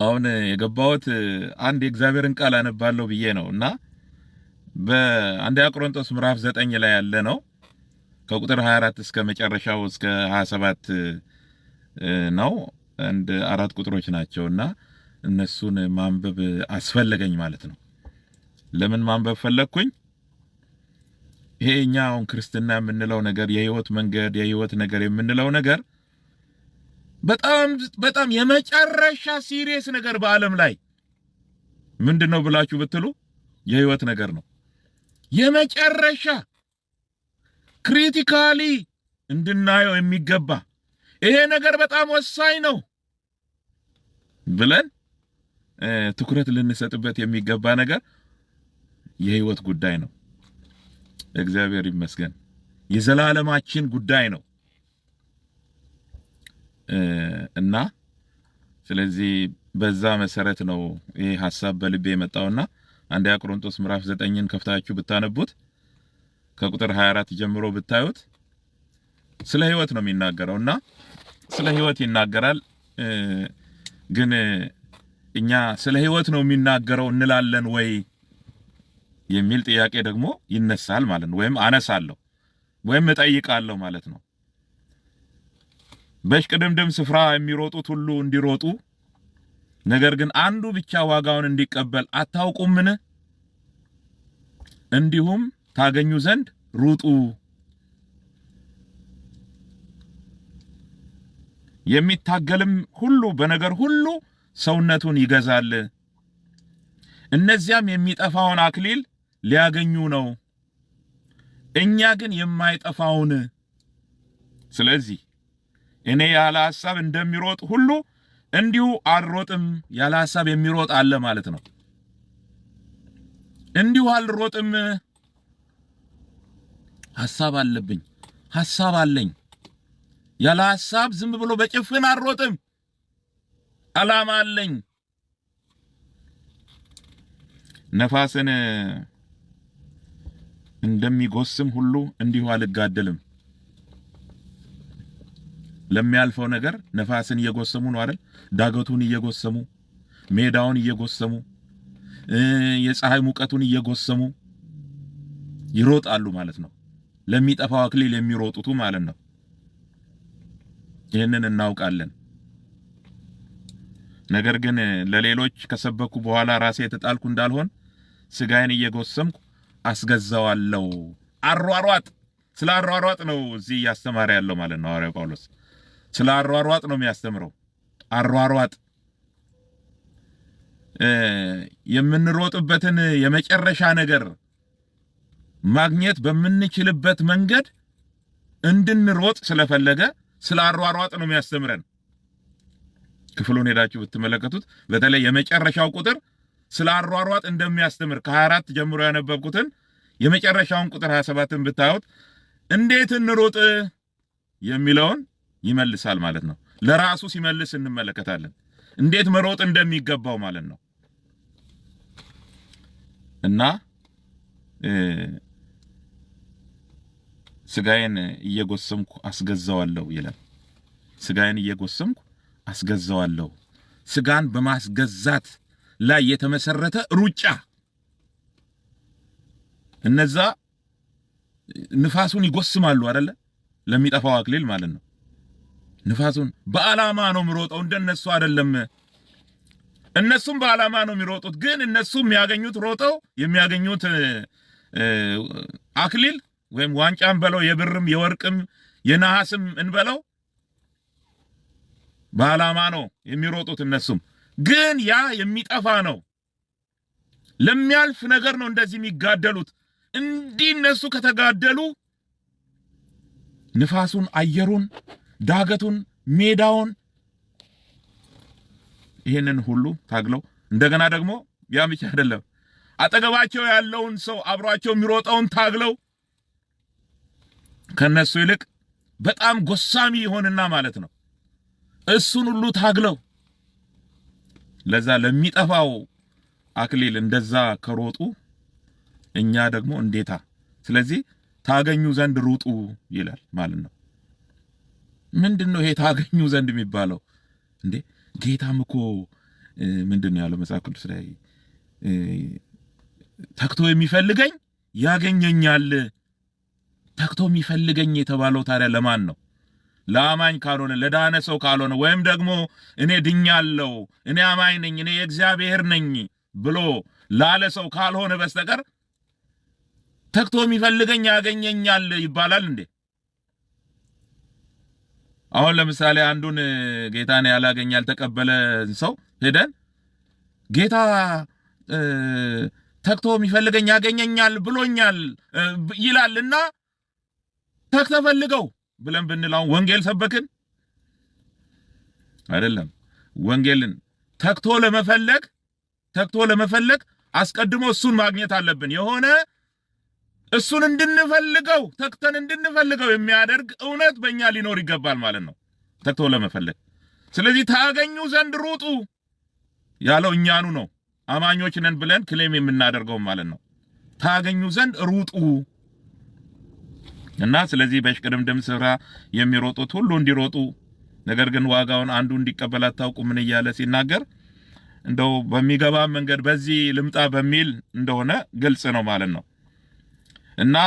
አሁን የገባሁት አንድ የእግዚአብሔርን ቃል አነባለሁ ብዬ ነውና በአንደኛ ቆሮንቶስ ምዕራፍ 9 ላይ ያለ ነው። ከቁጥር 24 እስከ መጨረሻው እስከ 27 ነው። አንድ አራት ቁጥሮች ናቸውና እነሱን ማንበብ አስፈለገኝ ማለት ነው። ለምን ማንበብ ፈለኩኝ? ይሄኛው ክርስትና የምንለው ነገር የህይወት መንገድ የህይወት ነገር የምንለው ነገር በጣም የመጨረሻ ሲሪየስ ነገር በአለም ላይ ምንድነው ብላችሁ ብትሉ የህይወት ነገር ነው። የመጨረሻ ክሪቲካሊ እንድናየው የሚገባ ይሄ ነገር በጣም ወሳኝ ነው ብለን ትኩረት ልንሰጥበት የሚገባ ነገር የህይወት ጉዳይ ነው። እግዚአብሔር ይመስገን የዘላለማችን ጉዳይ ነው እና ስለዚህ በዛ መሰረት ነው ይሄ ሐሳብ በልቤ የመጣውና አንደኛ ቆሮንቶስ ምዕራፍ 9ን ከፍታችሁ ብታነቡት ከቁጥር 24 ጀምሮ ብታዩት ስለ ህይወት ነው የሚናገረውና ስለ ህይወት ይናገራል። ግን እኛ ስለ ህይወት ነው የሚናገረው እንላለን ወይ የሚል ጥያቄ ደግሞ ይነሳል ማለት ነው። ወይም አነሳለሁ ወይም እጠይቃለሁ ማለት ነው። በሽቅድምድም ስፍራ የሚሮጡት ሁሉ እንዲሮጡ ነገር ግን አንዱ ብቻ ዋጋውን እንዲቀበል አታውቁምን? እንዲሁም ታገኙ ዘንድ ሩጡ። የሚታገልም ሁሉ በነገር ሁሉ ሰውነቱን ይገዛል። እነዚያም የሚጠፋውን አክሊል ሊያገኙ ነው፣ እኛ ግን የማይጠፋውን። ስለዚህ እኔ ያለ ሐሳብ እንደሚሮጥ ሁሉ እንዲሁ አልሮጥም። ያለ ሐሳብ የሚሮጥ አለ ማለት ነው። እንዲሁ አልሮጥም። ሐሳብ አለብኝ፣ ሐሳብ አለኝ። ያለ ሐሳብ ዝም ብሎ በጭፍን አልሮጥም። ዓላማ አለኝ። ነፋስን እንደሚጎስም ሁሉ እንዲሁ አልጋደልም። ለሚያልፈው ነገር ነፋስን እየጎሰሙ ነው አይደል? ዳገቱን እየጎሰሙ ሜዳውን እየጎሰሙ የፀሐይ ሙቀቱን እየጎሰሙ ይሮጣሉ ማለት ነው። ለሚጠፋው አክሊል የሚሮጡቱ ማለት ነው። ይሄንን እናውቃለን። ነገር ግን ለሌሎች ከሰበኩ በኋላ ራሴ የተጣልኩ እንዳልሆን ስጋዬን እየጎሰምኩ አስገዛዋለሁ። አሯሯጥ ስለ አሯሯጥ ነው እዚህ ያስተማረ ያለው ማለት ነው ሐዋርያው ጳውሎስ። ስለ አሯሯጥ ነው የሚያስተምረው። አሯሯጥ የምንሮጥበትን የመጨረሻ ነገር ማግኘት በምንችልበት መንገድ እንድንሮጥ ስለፈለገ ስለ አሯሯጥ ነው የሚያስተምረን። ክፍሉን ሄዳችሁ ብትመለከቱት በተለይ የመጨረሻው ቁጥር ስለ አሯሯጥ እንደሚያስተምር ከ24 ጀምሮ ያነበብኩትን የመጨረሻውን ቁጥር 27ን ብታዩት እንዴት እንሮጥ የሚለውን ይመልሳል ማለት ነው። ለራሱ ሲመልስ እንመለከታለን። እንዴት መሮጥ እንደሚገባው ማለት ነው። እና ስጋዬን እየጎሰምኩ አስገዛዋለሁ ይላል። ስጋዬን እየጎሰምኩ አስገዛዋለሁ። ስጋን በማስገዛት ላይ የተመሰረተ ሩጫ። እነዛ ንፋሱን ይጎስማሉ አይደለ? ለሚጠፋው አክሊል ማለት ነው። ንፋሱን በአላማ ነው የሚሮጠው፣ እንደነሱ አይደለም። እነሱም በአላማ ነው የሚሮጡት። ግን እነሱ የሚያገኙት ሮጠው የሚያገኙት አክሊል ወይም ዋንጫም በለው የብርም የወርቅም የነሐስም እንበለው በአላማ ነው የሚሮጡት። እነሱም ግን ያ የሚጠፋ ነው፣ ለሚያልፍ ነገር ነው እንደዚህ የሚጋደሉት። እንዲህ እነሱ ከተጋደሉ ንፋሱን፣ አየሩን፣ ዳገቱን፣ ሜዳውን ይሄንን ሁሉ ታግለው እንደገና ደግሞ ያ ብቻ አይደለም አጠገባቸው ያለውን ሰው አብሯቸው የሚሮጠውን ታግለው ከነሱ ይልቅ በጣም ጎሳሚ ይሆንና ማለት ነው እሱን ሁሉ ታግለው ለዛ ለሚጠፋው አክሊል እንደዛ ከሮጡ እኛ ደግሞ እንዴታ ስለዚህ ታገኙ ዘንድ ሩጡ ይላል ማለት ነው። ምንድነው ይሄ ታገኙ ዘንድ የሚባለው እንዴ? ጌታም እኮ ምንድነው ያለው መጽሐፍ ቅዱስ ላይ ተክቶ የሚፈልገኝ ያገኘኛል። ተክቶ የሚፈልገኝ የተባለው ታዲያ ለማን ነው? ለአማኝ ካልሆነ ለዳነ ሰው ካልሆነ ወይም ደግሞ እኔ ድኛለሁ፣ እኔ አማኝ ነኝ፣ እኔ የእግዚአብሔር ነኝ ብሎ ላለ ሰው ካልሆነ በስተቀር ተክቶ የሚፈልገኝ ያገኘኛል ይባላል እንዴ? አሁን ለምሳሌ አንዱን ጌታን ያላገኘ ያልተቀበለ ሰው ሄደን ጌታ ተክቶ የሚፈልገኝ ያገኘኛል ብሎኛል ይላልና ተክተፈልገው ብለን ብንላው ወንጌል ሰበክን አይደለም። ወንጌልን ተክቶ ለመፈለግ አስቀድሞ እሱን ማግኘት አለብን። የሆነ እሱን እንድንፈልገው ተክተን እንድንፈልገው የሚያደርግ እውነት በእኛ ሊኖር ይገባል ማለት ነው፣ ተክቶ ለመፈለግ። ስለዚህ ታገኙ ዘንድ ሩጡ ያለው እኛኑ ነው፣ አማኞች ነን ብለን ክሌም የምናደርገው ማለት ነው። ታገኙ ዘንድ ሩጡ እና ስለዚህ በሽቅድምድም ስራ የሚሮጡት ሁሉ እንዲሮጡ፣ ነገር ግን ዋጋውን አንዱ እንዲቀበል አታውቁ ምን እያለ ሲናገር እንደው በሚገባ መንገድ በዚህ ልምጣ በሚል እንደሆነ ግልጽ ነው ማለት ነው። እና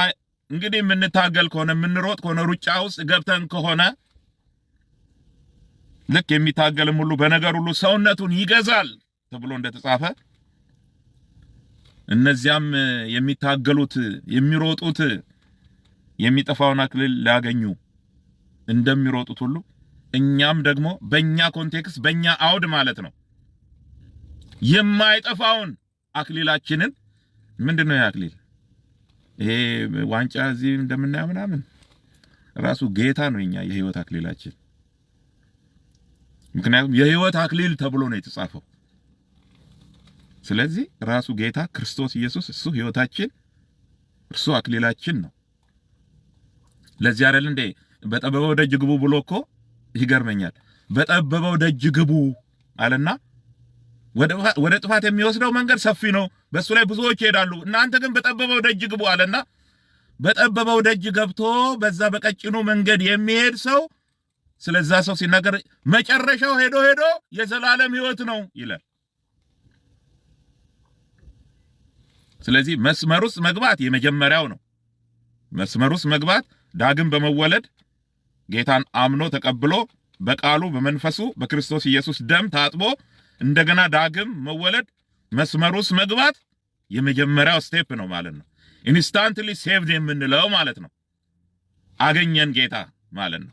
እንግዲህ የምንታገል ከሆነ የምንሮጥ ከሆነ ሩጫ ውስጥ ገብተን ከሆነ ልክ የሚታገልም ሁሉ በነገር ሁሉ ሰውነቱን ይገዛል ተብሎ እንደተጻፈ እነዚያም የሚታገሉት የሚሮጡት የሚጠፋውን አክሊል ሊያገኙ እንደሚሮጡት ሁሉ እኛም ደግሞ በእኛ ኮንቴክስት በእኛ አውድ ማለት ነው የማይጠፋውን አክሊላችንን ምንድነው ያክሊል ይሄ ዋንጫ እዚህ እንደምናየው ምናምን ራሱ ጌታ ነው የኛ የህይወት አክሊላችን። ምክንያቱም የህይወት አክሊል ተብሎ ነው የተጻፈው። ስለዚህ ራሱ ጌታ ክርስቶስ ኢየሱስ እሱ ህይወታችን እርሱ አክሊላችን ነው። ለዚህ አይደል እንዴ በጠበበው ደጅ ግቡ ብሎ እኮ ይገርመኛል። በጠበበው ደጅ ግቡ አለና ወደ ጥፋት የሚወስደው መንገድ ሰፊ ነው፣ በሱ ላይ ብዙዎች ይሄዳሉ፣ እናንተ ግን በጠበበው ደጅ ግቡ አለና በጠበበው ደጅ ገብቶ በዛ በቀጭኑ መንገድ የሚሄድ ሰው ስለዛ ሰው ሲናገር መጨረሻው ሄዶ የዘላለም ህይወት ነው ይላል። ስለዚህ መስመር ውስጥ መግባት የመጀመሪያው ነው። መስመር ውስጥ መግባት ዳግም በመወለድ ጌታን አምኖ ተቀብሎ በቃሉ በመንፈሱ በክርስቶስ ኢየሱስ ደም ታጥቦ እንደገና ዳግም መወለድ መስመር ውስጥ መግባት የመጀመሪያው ስቴፕ ነው ማለት ነው። ኢንስታንትሊ ሴቭድ የምንለው ማለት ነው። አገኘን ጌታ ማለት ነው።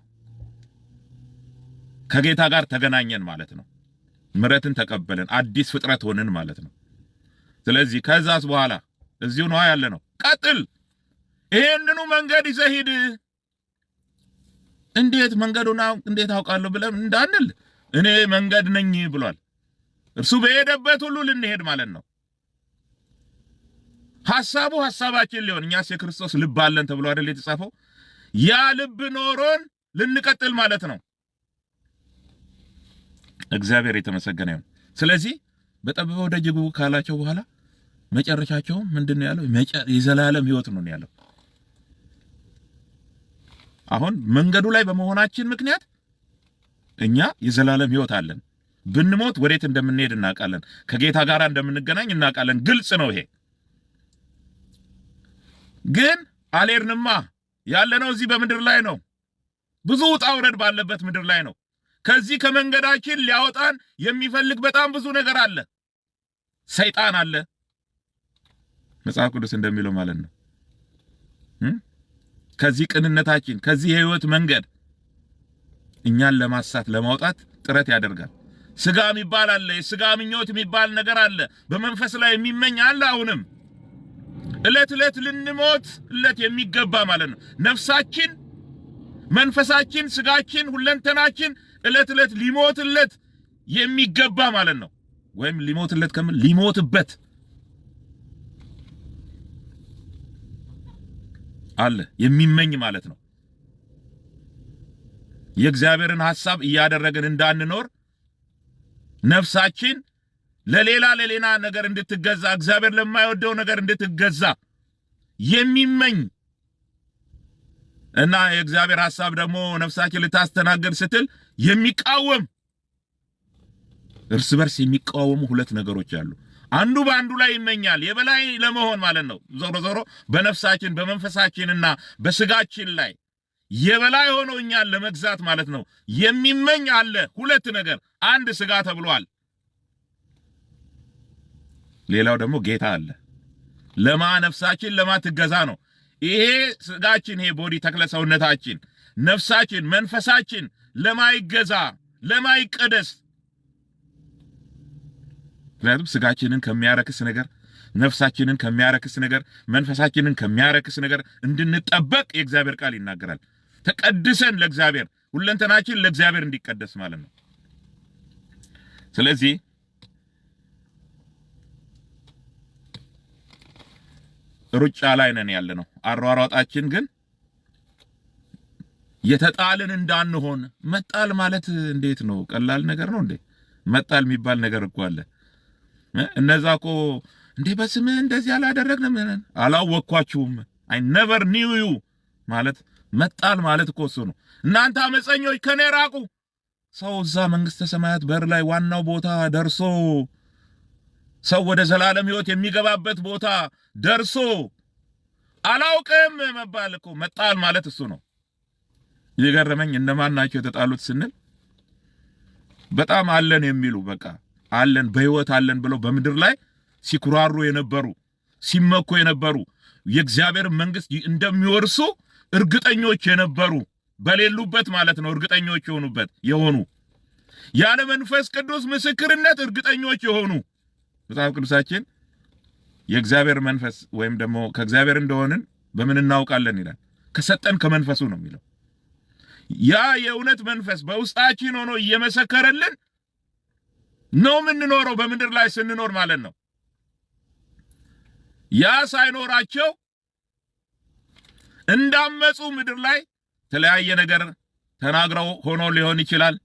ከጌታ ጋር ተገናኘን ማለት ነው። ምሕረትን ተቀበልን፣ አዲስ ፍጥረት ሆንን ማለት ነው። ስለዚህ ከዛስ በኋላ እዚሁ ነው ያለ ነው። ቀጥል፣ ይሄንኑ መንገድ ይዘህ ሂድ። እንዴት መንገዱን እንዴት አውቃለሁ ብለን እንዳንል እኔ መንገድ ነኝ ብሏል። እርሱ በሄደበት ሁሉ ልንሄድ ማለት ነው። ሐሳቡ ሐሳባችን ሊሆን እኛስ የክርስቶስ ልብ አለን ተብሎ አይደል የተጻፈው? ያ ልብ ኖሮን ልንቀጥል ማለት ነው። እግዚአብሔር የተመሰገነ ይሁን። ስለዚህ በጠበበው ደጅ ግቡ ካላቸው በኋላ መጨረሻቸው ምንድነው ያለው? የዘላለም ህይወት ነው ያለው። አሁን መንገዱ ላይ በመሆናችን ምክንያት እኛ የዘላለም ህይወት አለን። ብንሞት ወዴት እንደምንሄድ እናውቃለን። ከጌታ ጋር እንደምንገናኝ እናውቃለን። ግልጽ ነው ይሄ። ግን አልሄድንማ። ያለነው እዚህ በምድር ላይ ነው። ብዙ ውጣ ውረድ ባለበት ምድር ላይ ነው። ከዚህ ከመንገዳችን ሊያወጣን የሚፈልግ በጣም ብዙ ነገር አለ። ሰይጣን አለ፣ መጽሐፍ ቅዱስ እንደሚለው ማለት ነው። ከዚህ ቅንነታችን ከዚህ የህይወት መንገድ እኛን ለማሳት ለማውጣት ጥረት ያደርጋል። ስጋ የሚባል አለ፣ የስጋ ምኞት የሚባል ነገር አለ፣ በመንፈስ ላይ የሚመኝ አለ። አሁንም እለት ልንሞትለት የሚገባ ማለት ነው። ነፍሳችን፣ መንፈሳችን፣ ስጋችን፣ ሁለንተናችን እለት ሊሞትለት የሚገባ ማለት ነው። ወይም ሊሞትለት ከምን ሊሞትበት አለ የሚመኝ ማለት ነው። የእግዚአብሔርን ሐሳብ እያደረግን እንዳንኖር ነፍሳችን ለሌላ ነገር እንድትገዛ እግዚአብሔር ለማይወደው ነገር እንድትገዛ የሚመኝ እና የእግዚአብሔር ሐሳብ ደግሞ ነፍሳችን ልታስተናግድ ስትል የሚቃወም እርስ በርስ የሚቃወሙ ሁለት ነገሮች አሉ። አንዱ በአንዱ ላይ ይመኛል፣ የበላይ ለመሆን ማለት ነው። ዞሮ ዞሮ በነፍሳችን በመንፈሳችንና በስጋችን ላይ የበላይ ሆኖ እኛን ለመግዛት ማለት ነው የሚመኝ አለ። ሁለት ነገር፣ አንድ ስጋ ተብሏል፣ ሌላው ደግሞ ጌታ አለ። ለማ ነፍሳችን ለማ ትገዛ ነው። ይሄ ስጋችን፣ ይሄ ቦዲ ተክለ ሰውነታችን፣ ነፍሳችን፣ መንፈሳችን ለማይገዛ ለማይቀደስ። ምክንያቱም ስጋችንን ከሚያረክስ ነገር፣ ነፍሳችንን ከሚያረክስ ነገር፣ መንፈሳችንን ከሚያረክስ ነገር እንድንጠበቅ የእግዚአብሔር ቃል ይናገራል። ተቀድሰን ለእግዚአብሔር፣ ሁለንተናችን ለእግዚአብሔር እንዲቀደስ ማለት ነው። ስለዚህ ሩጫ ላይ ነን ያለነው። አሯሯጣችን ግን የተጣልን እንዳንሆን። መጣል ማለት እንዴት ነው? ቀላል ነገር ነው እንዴ? መጣል የሚባል ነገር እኮ አለ። እነዛ እኮ እንዴ በስምህ እንደዚህ አላደረግንም፣ አላወቅኳችሁም፣ አይ ኔቨር ኒው ዩ ማለት መጣል ማለት እኮ እሱ ነው። እናንተ አመፀኞች ከኔ ራቁ። ሰው እዛ መንግስተ ሰማያት በር ላይ ዋናው ቦታ ደርሶ ሰው ወደ ዘላለም ህይወት የሚገባበት ቦታ ደርሶ አላውቅም መባል እኮ መጣል ማለት እሱ ነው። የገረመኝ እነማን ናቸው የተጣሉት ስንል በጣም አለን የሚሉ በቃ አለን በህይወት አለን ብለው በምድር ላይ ሲኩራሩ የነበሩ ሲመኩ የነበሩ የእግዚአብሔር መንግስት እንደሚወርሱ እርግጠኞች የነበሩ በሌሉበት ማለት ነው እርግጠኞች የሆኑ ያለ መንፈስ ቅዱስ ምስክርነት እርግጠኞች የሆኑ መጽሐፍ ቅዱሳችን የእግዚአብሔር መንፈስ ወይም ደግሞ ከእግዚአብሔር እንደሆንን በምን እናውቃለን ይላል? ከሰጠን ከመንፈሱ ነው የሚለው። ያ የእውነት መንፈስ በውስጣችን ሆኖ እየመሰከረልን ነው የምንኖረው በምድር ላይ ስንኖር ማለት ነው። ያ ሳይኖራቸው እንዳመጹ ምድር ላይ ተለያየ ነገር ተናግረው ሆኖ ሊሆን ይችላል።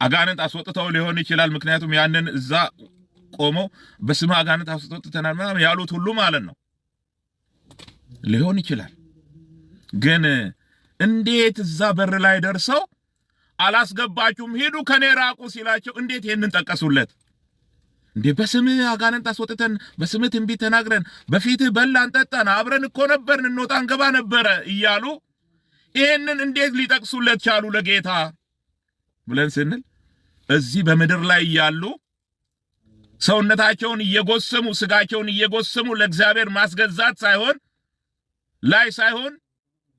አጋንንት አስወጥተው ሊሆን ይችላል። ምክንያቱም ያንን እዛ ቆመው በስመ አጋንንት አስወጥተናል ምናምን ያሉት ሁሉ ማለት ነው ሊሆን ይችላል። ግን እንዴት እዛ በር ላይ ደርሰው አላስገባችሁም ሂዱ ከኔ ራቁ ሲላቸው እንዴት ይሄንን ጠቀሱለት? እንዴ በስምህ አጋንንት አስወጥተን በስምህ ትንቢት ተናግረን በፊትህ በላን ጠጣን አብረን እኮ ነበርን እንወጣ እንገባ ነበረ እያሉ ይሄንን እንዴት ሊጠቅሱለት ቻሉ ለጌታ ብለን ስንል እዚህ በምድር ላይ ያሉ ሰውነታቸውን እየጎሰሙ ስጋቸውን እየጎሰሙ ለእግዚአብሔር ማስገዛት ሳይሆን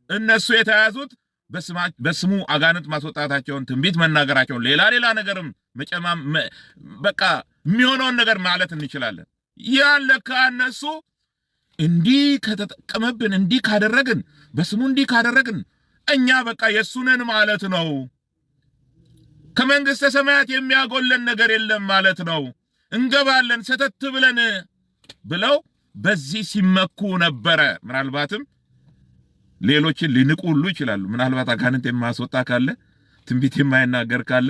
እነሱ የተያዙት በስሙ አጋንንት ማስወጣታቸውን ትንቢት መናገራቸውን ሌላ ነገርም በቃ የሚሆነውን ነገር ማለት እንችላለን። ያለካ እነሱ እንዲህ ከተጠቀመብን እንዲህ ካደረግን በስሙ እንዲህ ካደረግን እኛ በቃ የሱነን ማለት ነው፣ ከመንግስተ ሰማያት የሚያጎለን ነገር የለም ማለት ነው፣ እንገባለን ሰተት ብለን ብለው በዚህ ሲመኩ ነበረ። ምናልባትም ሌሎችን ሊንቁ ሁሉ ይችላሉ። ምናልባት አጋንንት የማያስወጣ ካለ፣ ትንቢት የማይናገር ካለ፣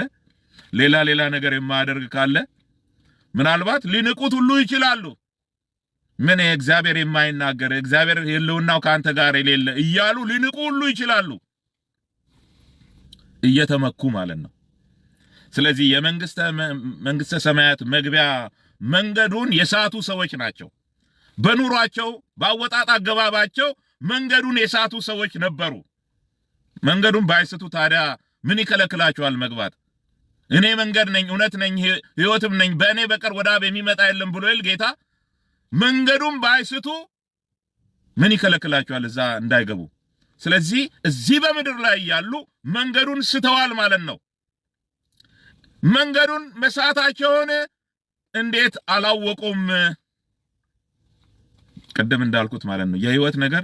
ሌላ ነገር የማያደርግ ካለ ምናልባት ሊንቁት ሁሉ ይችላሉ። ምን እግዚአብሔር የማይናገር እግዚአብሔር የለውናው ካንተ ጋር የሌለ እያሉ ሊንቁ ሁሉ ይችላሉ፣ እየተመኩ ማለት ነው። ስለዚህ የመንግስተ ሰማያት መግቢያ መንገዱን የሳቱ ሰዎች ናቸው። በኑሯቸው ባወጣጥ አገባባቸው መንገዱን የሳቱ ሰዎች ነበሩ። መንገዱን ባይስቱ ታዲያ ምን ይከለክላቸዋል መግባት? እኔ መንገድ ነኝ፣ እውነት ነኝ፣ ህይወትም ነኝ፣ በእኔ በቀር ወደ አብ የሚመጣ የለም ብሎ ጌታ መንገዱን ባይስቱ ምን ይከለክላቸዋል እዛ እንዳይገቡ? ስለዚህ እዚህ በምድር ላይ ያሉ መንገዱን ስተዋል ማለት ነው። መንገዱን መሳታቸውን እንዴት አላወቁም? ቀደም እንዳልኩት ማለት ነው የህይወት ነገር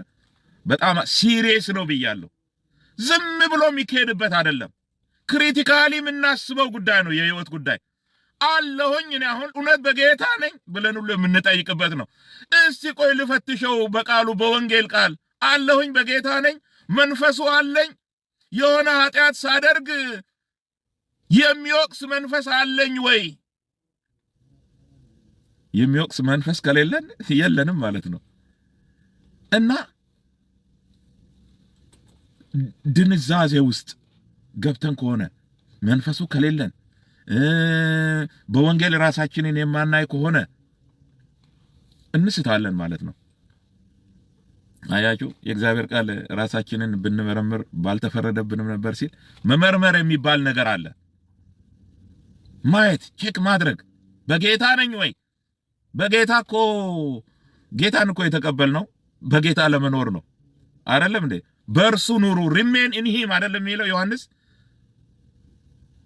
በጣም ሲሪየስ ነው ብያለሁ። ዝም ብሎ የሚካሄድበት አይደለም። ክሪቲካሊ የምናስበው ጉዳይ ነው የህይወት ጉዳይ። አለሁኝ እኔ አሁን እውነት በጌታ ነኝ ብለን ሁሉ የምንጠይቅበት ነው። እስቲ ቆይ ልፈትሸው በቃሉ በወንጌል ቃል አለሁኝ በጌታ ነኝ፣ መንፈሱ አለኝ፣ የሆነ ኃጢአት ሳደርግ የሚወቅስ መንፈስ አለኝ ወይ? የሚወቅስ መንፈስ ከሌለን የለንም ማለት ነው። እና ድንዛዜ ውስጥ ገብተን ከሆነ መንፈሱ ከሌለን በወንጌል ራሳችንን የማናይ ከሆነ እንስታለን ማለት ነው። አያችሁ የእግዚአብሔር ቃል ራሳችንን ብንመረምር ባልተፈረደብንም ነበር ሲል መመርመር የሚባል ነገር አለ። ማየት ቼክ ማድረግ በጌታ ነኝ ወይ? በጌታ እኮ ጌታን እኮ የተቀበልነው በጌታ ለመኖር ነው አይደለም እንዴ? በእርሱ ኑሩ ሪሜን ኢን ሂም አይደለም የሚለው ዮሐንስ።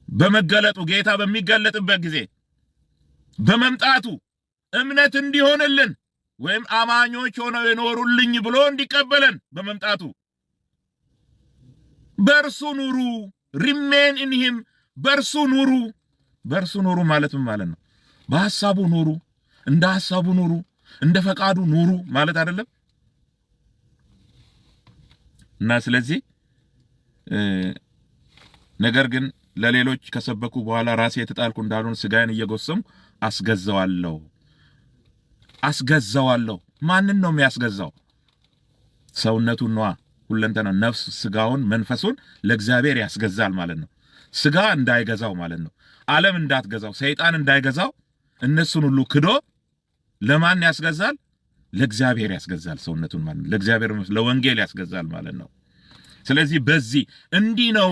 በመገለጡ ጌታ በሚገለጥበት ጊዜ በመምጣቱ እምነት እንዲሆንልን ወይም አማኞች ሆነው የኖሩልኝ ብሎ እንዲቀበለን በመምጣቱ በእርሱ ኑሩ ሪሜን ኢን ሂም በእርሱ ኑሩ። በእርሱ ኑሩ ማለት ምን ማለት ነው? በሐሳቡ ኑሩ፣ እንደ ሐሳቡ ኑሩ፣ እንደ ፈቃዱ ኑሩ ማለት አይደለም። እና ስለዚህ ነገር ግን ለሌሎች ከሰበኩ በኋላ ራሴ የተጣልኩ እንዳልሆን ስጋዬን እየጎሰሙ አስገዛዋለሁ። ማንን ነው የሚያስገዛው? ሰውነቱን ነዋ። ሁለንተና ነፍስ፣ ስጋውን፣ መንፈሱን ለእግዚአብሔር ያስገዛል ማለት ነው። ስጋ እንዳይገዛው ማለት ነው። ዓለም እንዳትገዛው፣ ሰይጣን እንዳይገዛው እነሱን ሁሉ ክዶ ለማን ያስገዛል? ለእግዚአብሔር ያስገዛል ሰውነቱን ማለት ነው። ለእግዚአብሔር ለወንጌል ያስገዛል ማለት ነው። ስለዚህ በዚህ እንዲህ ነው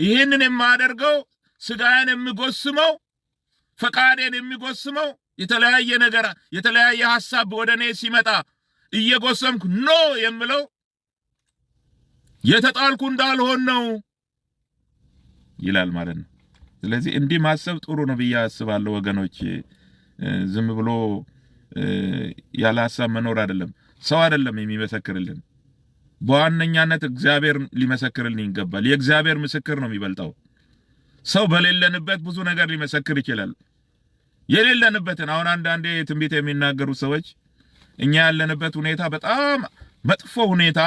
ይሄንን የማደርገው፣ ስጋዬን የሚጎስመው፣ ፈቃዴን የሚጎስመው የተለያየ ነገር የተለያየ ሐሳብ ወደኔ ሲመጣ እየጎሰምኩ ኖ የምለው የተጣልኩ እንዳልሆን ነው ይላል ማለት ነው። ስለዚህ እንዲህ ማሰብ ጥሩ ነው ብዬ አስባለሁ ወገኖች። ዝም ብሎ ያለ ሐሳብ መኖር አይደለም። ሰው አይደለም የሚመሰክርልን፣ በዋነኛነት እግዚአብሔር ሊመሰክርልን ይገባል። የእግዚአብሔር ምስክር ነው የሚበልጠው። ሰው በሌለንበት ብዙ ነገር ሊመሰክር ይችላል። የሌለንበትን አሁን አንዳንዴ ትንቢት የሚናገሩ ሰዎች እኛ ያለንበት ሁኔታ በጣም መጥፎ ሁኔታ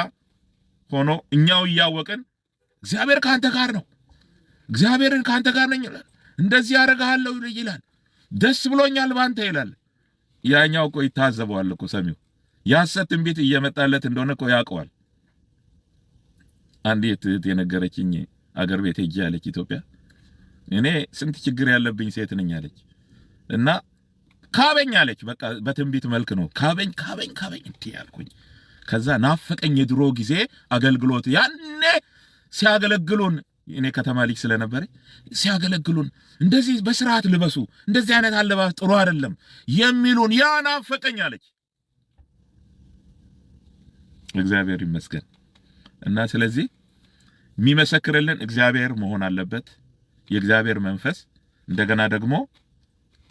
ሆኖ እኛው እያወቅን እግዚአብሔር ካንተ ጋር ነው፣ እግዚአብሔርን ካንተ ጋር ነኝ ይላል፣ እንደዚህ ያደርጋለሁ ይላል፣ ደስ ብሎኛል ባንተ ይላል። ያኛው እኮ ይታዘበዋል እኮ ሰሚው ያሰት ትንቢት እየመጣለት እንደሆነ እኮ ያውቀዋል። አንዲት እህት የነገረችኝ አገር ቤት ሄጄ አለች ኢትዮጵያ፣ እኔ ስንት ችግር ያለብኝ ሴት ነኝ አለች እና ካበኝ አለች። በቃ በትንቢት መልክ ነው ካበኝ እንዴ ያልኩኝ። ከዛ ናፈቀኝ የድሮ ጊዜ አገልግሎት፣ ያኔ ሲያገለግሉን እኔ ከተማ ልጅ ስለነበረ ሲያገለግሉን እንደዚህ በስርዓት ልበሱ፣ እንደዚህ አይነት አለባበስ ጥሩ አይደለም የሚሉን ያ ናፈቀኝ አለች። እግዚአብሔር ይመስገን። እና ስለዚህ የሚመሰክርልን እግዚአብሔር መሆን አለበት፣ የእግዚአብሔር መንፈስ። እንደገና ደግሞ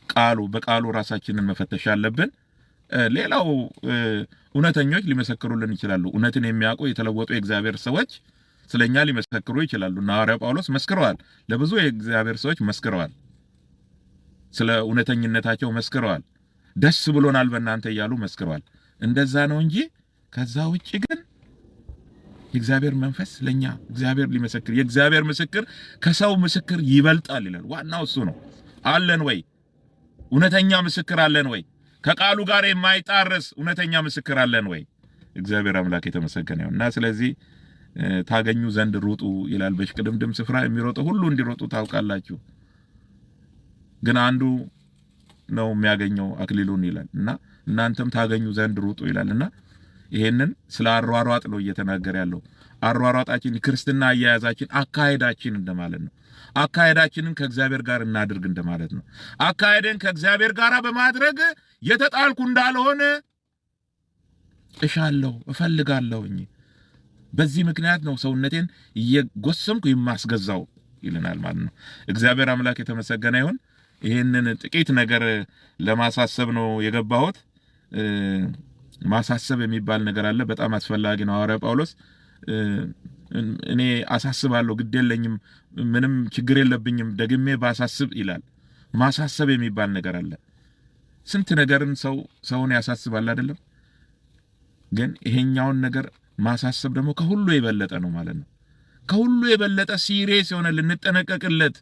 ቃሉ፣ በቃሉ ራሳችንን መፈተሽ አለብን። ሌላው እውነተኞች ሊመሰክሩልን ይችላሉ። እውነትን የሚያውቁ የተለወጡ የእግዚአብሔር ሰዎች ስለኛ ሊመሰክሩ ይችላሉ። እና ሐዋርያው ጳውሎስ መስክረዋል፣ ለብዙ የእግዚአብሔር ሰዎች መስክረዋል፣ ስለ እውነተኝነታቸው መስክረዋል። ደስ ብሎናል በእናንተ እያሉ መስክረዋል። እንደዛ ነው እንጂ ከዛ ውጪ ግን የእግዚአብሔር መንፈስ ለኛ እግዚአብሔር ሊመሰክር፣ የእግዚአብሔር ምስክር ከሰው ምስክር ይበልጣል ይላል። ዋናው እሱ ነው። አለን ወይ? እውነተኛ ምስክር አለን ወይ? ከቃሉ ጋር የማይጣረስ እውነተኛ ምስክር አለን ወይ? እግዚአብሔር አምላክ የተመሰገነ ይሁን። እና ስለዚህ ታገኙ ዘንድ ሩጡ ይላል። በሽቅድምድም ስፍራ የሚሮጡ ሁሉ እንዲሮጡ ታውቃላችሁ፣ ግን አንዱ ነው የሚያገኘው አክሊሉን ይላል። እና እናንተም ታገኙ ዘንድ ሩጡ ይላልና ይሄንን ስለ አሯሯጥ ነው እየተናገረ ያለው። አሯሯጣችን፣ ክርስትና አያያዛችን፣ አካሄዳችን እንደማለት ነው። አካሄዳችንን ከእግዚአብሔር ጋር እናድርግ እንደማለት ነው። አካሄድን ከእግዚአብሔር ጋር በማድረግ የተጣልኩ እንዳልሆነ እሻለሁ፣ እፈልጋለሁኝ። በዚህ ምክንያት ነው ሰውነቴን እየጎሰምኩ የማስገዛው ይልናል ማለት ነው። እግዚአብሔር አምላክ የተመሰገነ ይሁን። ይሄንን ጥቂት ነገር ለማሳሰብ ነው የገባሁት። ማሳሰብ የሚባል ነገር አለ፣ በጣም አስፈላጊ ነው። ሐዋርያው ጳውሎስ እኔ አሳስባለሁ፣ ግድ የለኝም፣ ምንም ችግር የለብኝም፣ ደግሜ ባሳስብ ይላል። ማሳሰብ የሚባል ነገር አለ። ስንት ነገርን ሰውን ያሳስባል አይደለም? ግን ይሄኛውን ነገር ማሳሰብ ደግሞ ከሁሉ የበለጠ ነው ማለት ነው። ከሁሉ የበለጠ ሲሪየስ የሆነ ልንጠነቀቅለት፣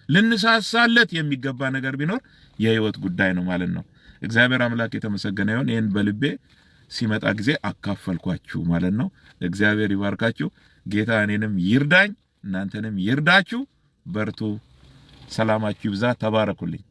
ልንሳሳለት የሚገባ ነገር ቢኖር የህይወት ጉዳይ ነው ማለት ነው። እግዚአብሔር አምላክ የተመሰገነ ይሁን። ይሄን በልቤ ሲመጣ ጊዜ አካፈልኳችሁ ማለት ነው። እግዚአብሔር ይባርካችሁ። ጌታ እኔንም ይርዳኝ፣ እናንተንም ይርዳችሁ። በርቱ። ሰላማችሁ ይብዛ። ተባረኩልኝ።